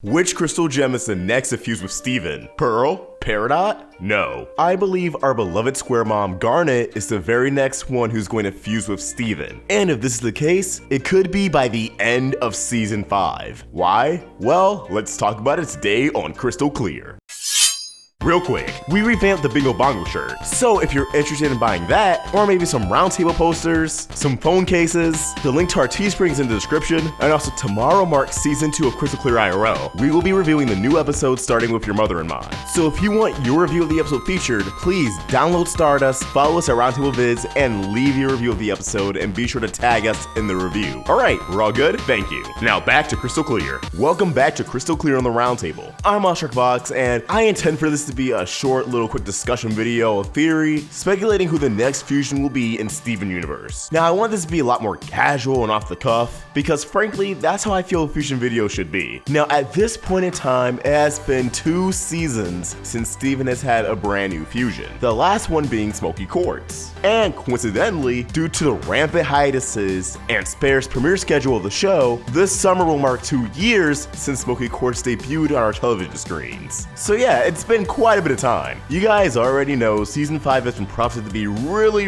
Which crystal gem is the next to fuse with Steven? Pearl? Peridot? No. I believe our beloved square mom Garnet is the very next one who's going to fuse with Steven. And if this is the case, it could be by the end of season 5. Why? Well, let's talk about it today on Crystal Clear. Real quick, we revamped the Bingo Bongo shirt, so if you're interested in buying that, or maybe some Roundtable posters, some phone cases, the link to our Teespring is in the description, and also tomorrow marks season 2 of Crystal Clear IRL. We will be reviewing the new episodes starting with Your Mother in Mind. So if you want your review of the episode featured, please download Stardust, follow us at Roundtable Vids, and leave your review of the episode, and be sure to tag us in the review. Alright, we're all good? Thank you. Now back to Crystal Clear. Welcome back to Crystal Clear on the Roundtable. I'm AwestruckVox, and I intend for this to be a short little quick discussion video of theory, speculating who the next fusion will be in Steven universe. Now I want this to be a lot more casual and off the cuff, because frankly, that's how I feel a fusion video should be. Now at this point in time, it has been 2 seasons since Steven has had a brand new fusion, the last one being Smoky Quartz. And coincidentally, due to the rampant hiatuses and sparse premiere schedule of the show, this summer will mark 2 years since Smoky Quartz debuted on our television screens. So yeah, it's been quite a bit of time. You guys already know season 5 has been promised to be really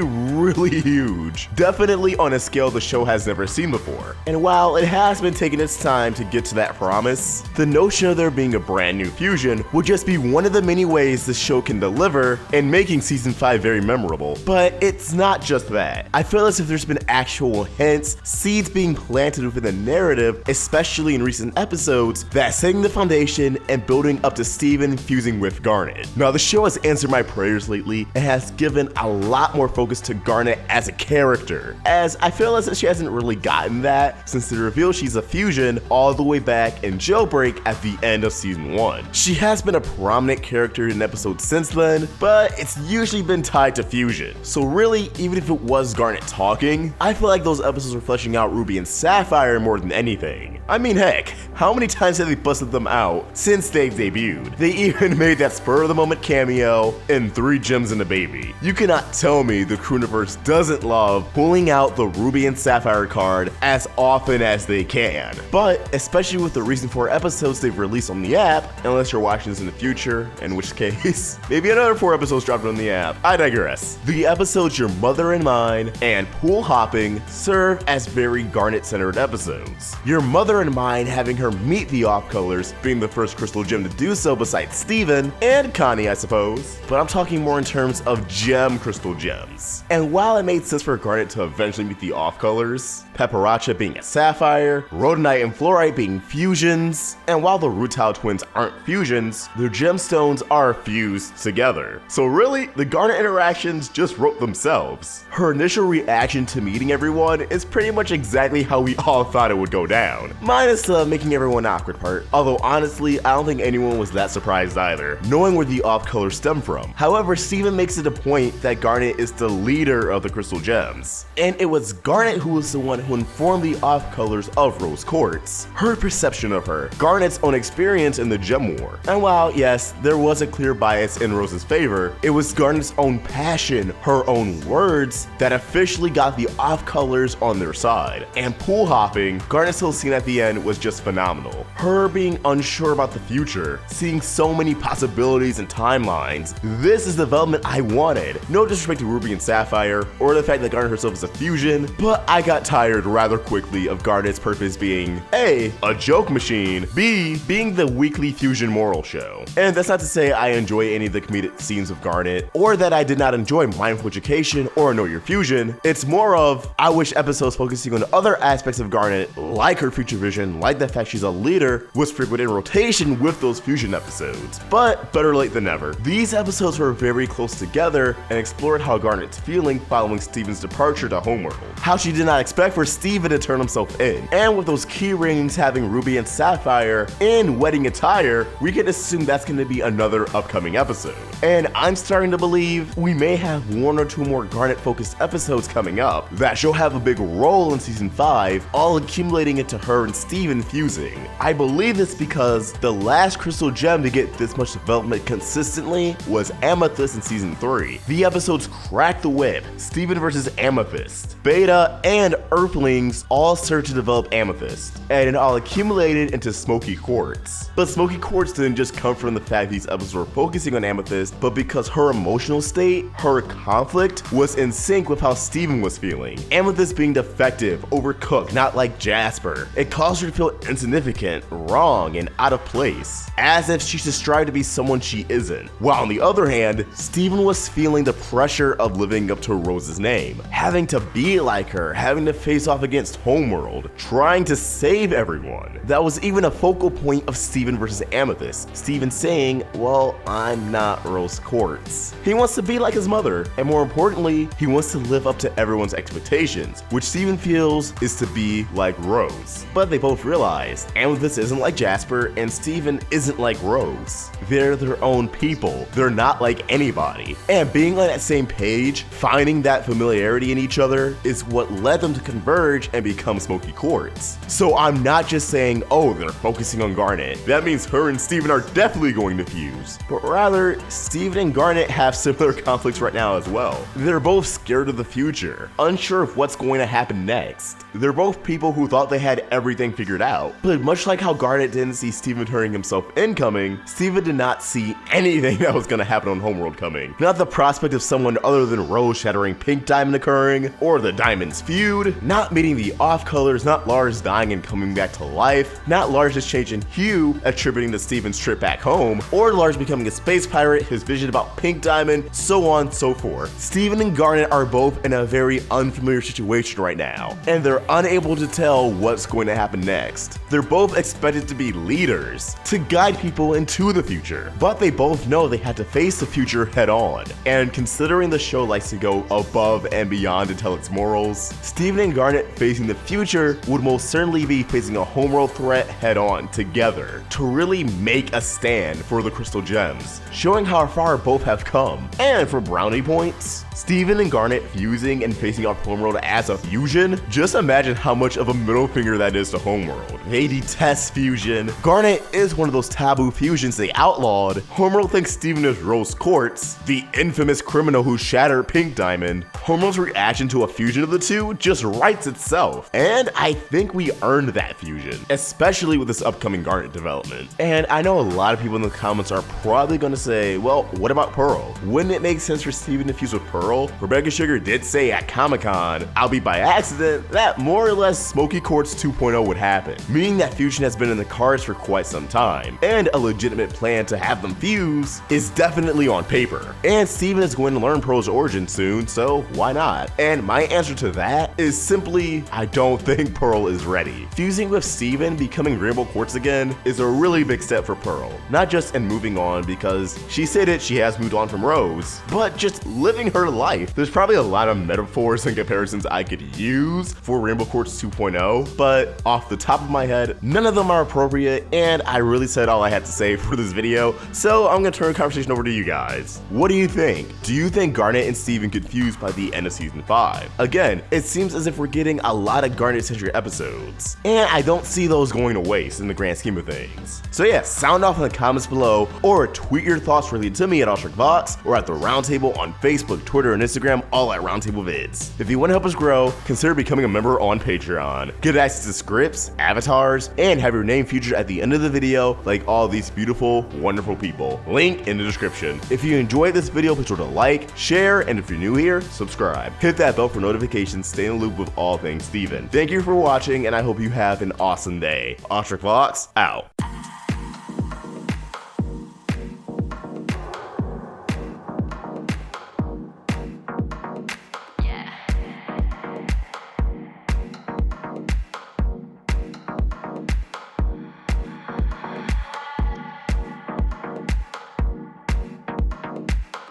huge. Definitely on a scale the show has never seen before. And while it has been taking its time to get to that promise, the notion of there being a brand new fusion would just be one of the many ways the show can deliver in making season 5 very memorable. But it's not just that. I feel as if there's been actual hints, seeds being planted within the narrative, especially in recent episodes, that's setting the foundation and building up to Steven fusing with Garnet. Now the show has answered my prayers lately and has given a lot more focus to Garnet as a character, as I feel as if she hasn't really gotten that since the reveal she's a fusion all the way back in Jailbreak at the end of season 1. She has been a prominent character in episodes since then, but it's usually been tied to fusion. So really, even if it was Garnet talking, I feel like those episodes were fleshing out Ruby and Sapphire more than anything. I mean heck, how many times have they busted them out since they've debuted? They even made that spur of the moment cameo in 3 Gems and a Baby. You cannot tell me the Crewniverse doesn't love pulling out the Ruby and Sapphire card as often as they can. But especially with the recent 4 episodes they've released on the app, unless you're watching this in the future, in which case maybe another 4 episodes dropped on the app. I digress. The episodes Your Mother in Mind and Pool Hopping serve as very Garnet-centered episodes. Your Mother in Mind having her meet the Off-Colors, being the first crystal gem to do so besides Steven and Connie, I suppose, but I'm talking more in terms of gem crystal gems. And while it made sense for Garnet to eventually meet the Off-Colors, Paparacha being a Sapphire, Rhodonite and Fluorite being fusions, and while the Rutile twins aren't fusions, their gemstones are fused together. So really, the Garnet interactions just wrote themselves. Her initial reaction to meeting everyone is pretty much exactly how we all thought it would go down, minus the making everyone awkward part, although honestly, I don't think anyone was that surprised either, knowing where the Off-Colors stem from. However, Steven makes it a point that Garnet is the leader of the crystal gems, and it was Garnet who was the one who informed the Off-Colors of Rose Quartz, her perception of her, Garnet's own experience in the Gem War. And while yes, there was a clear bias in Rose's favor, it was Garnet's own passion, her own words, that officially got the Off-Colors on their side. And pool hopping, Garnet's whole scene at the end was just phenomenal. Her being unsure about the future, seeing so many possibilities and timelines. This is the development I wanted. No disrespect to Ruby and Sapphire, or the fact that Garnet herself is a fusion, but I got tired rather quickly of Garnet's purpose being A, a joke machine, B, being the weekly fusion moral show. And that's not to say I enjoy any of the comedic scenes of Garnet, or that I did not enjoy Mindful Education or Know Your Fusion. It's more of, I wish episodes focusing on other aspects of Garnet, like her future vision, like the fact she's a leader, was frequent in rotation with those fusion episodes. But better late than never. These episodes were very close together and explored how Garnet's feeling following Steven's departure to Homeworld, how she did not expect for Steven to turn himself in, and with those key rings having Ruby and Sapphire in wedding attire, we can assume that's going to be another upcoming episode. And I'm starting to believe we may have 1 or 2 more Garnet-focused episodes coming up that she'll have a big role in season 5, all accumulating into her and Steven fusing. I believe this because the last crystal gem to get this much development development consistently was Amethyst in Season 3. The episodes Crack the Whip, Steven vs. Amethyst, Beta, and Earthlings all served to develop Amethyst, and it all accumulated into Smoky Quartz. But Smoky Quartz didn't just come from the fact these episodes were focusing on Amethyst, but because her emotional state, her conflict, was in sync with how Steven was feeling. Amethyst being defective, overcooked, not like Jasper. It caused her to feel insignificant, wrong, and out of place, as if she should strive to be someone she isn't. While on the other hand, Steven was feeling the pressure of living up to Rose's name, having to be like her, having to face off against Homeworld, trying to save everyone. That was even a focal point of Steven versus Amethyst. Steven saying, well, I'm not Rose Quartz. He wants to be like his mother, and more importantly, he wants to live up to everyone's expectations, which Steven feels is to be like Rose. But they both realize Amethyst isn't like Jasper, and Steven isn't like Rose. They're their own people. They're not like anybody. And being on that same page, finding that familiarity in each other, is what led them to converge and become Smoky Quartz. So I'm not just saying, oh, they're focusing on Garnet. That means her and Steven are definitely going to fuse. But rather, Steven and Garnet have similar conflicts right now as well. They're both scared of the future, unsure of what's going to happen next. They're both people who thought they had everything figured out. But much like how Garnet didn't see Steven turning himself in coming, Steven did not see anything that was going to happen on Homeworld coming. Not the prospect of someone other than Rose shattering Pink Diamond occurring, or the Diamonds feud, not meeting the off-colors, not Lars dying and coming back to life, not Lars just changing hue, attributing to Steven's trip back home, or Lars becoming a space pirate, his vision about Pink Diamond, so on, so forth. Steven and Garnet are both in a very unfamiliar situation right now, and they're unable to tell what's going to happen next. They're both expected to be leaders, to guide people into the future, but they both know they have to face the future head on. And considering the show likes to go above and beyond to tell its morals, Steven and Garnet facing the future would most certainly be facing a Homeworld threat head on together to really make a stand for the Crystal Gems, showing how far both have come. And for brownie points, Steven and Garnet fusing and facing off Homeworld as a fusion? Just imagine how much of a middle finger that is to Homeworld. They detest fusion. Garnet is one of those taboo fusions they outlawed. Homeworld thinks Steven is Rose Quartz, the infamous criminal who shattered Pink Diamond. Homeworld's reaction to a fusion of the two just writes itself. And I think we earned that fusion, especially with this upcoming Garnet development. And I know a lot of people in the comments are probably going to say, well, what about Pearl? Wouldn't it make sense for Steven to fuse with Pearl? Rebecca Sugar did say at Comic-Con, albeit by accident, that more or less Smoky Quartz 2.0 would happen, meaning that fusion has been in the cards for quite some time, and a legitimate plan to have them fuse is definitely on paper. And Steven is going to learn Pearl's origin soon, so why not? And my answer to that is simply, I don't think Pearl is ready. Fusing with Steven, becoming Rainbow Quartz again, is a really big step for Pearl. Not just in moving on, because she said it, she has moved on from Rose, but just living her life. There's probably a lot of metaphors and comparisons I could use for Rainbow Quartz 2.0, but off the top of my head, none of them are appropriate, and I really said all I had to say for this video, so I'm gonna turn the conversation over to you guys. What do you think? Do you think Garnet and Steven could fuse by the end of Season 5? Again, it seems as if we're getting a lot of Garnet-centric episodes, and I don't see those going to waste in the grand scheme of things. So yeah, sound off in the comments below, or tweet your thoughts related to me at AwestruckVox, or at the Roundtable on Facebook, Twitter, and Instagram, all at Roundtable Vids. If you want to help us grow, consider becoming a member on Patreon. Get access to scripts, avatars, and have your name featured at the end of the video like all these beautiful, wonderful people. Link in the description. If you enjoyed this video, be sure to like, share, and if you're new here, subscribe. Hit that bell for notifications, stay in the loop with all things Steven. Thank you for watching, and I hope you have an awesome day. AwestruckVox, out.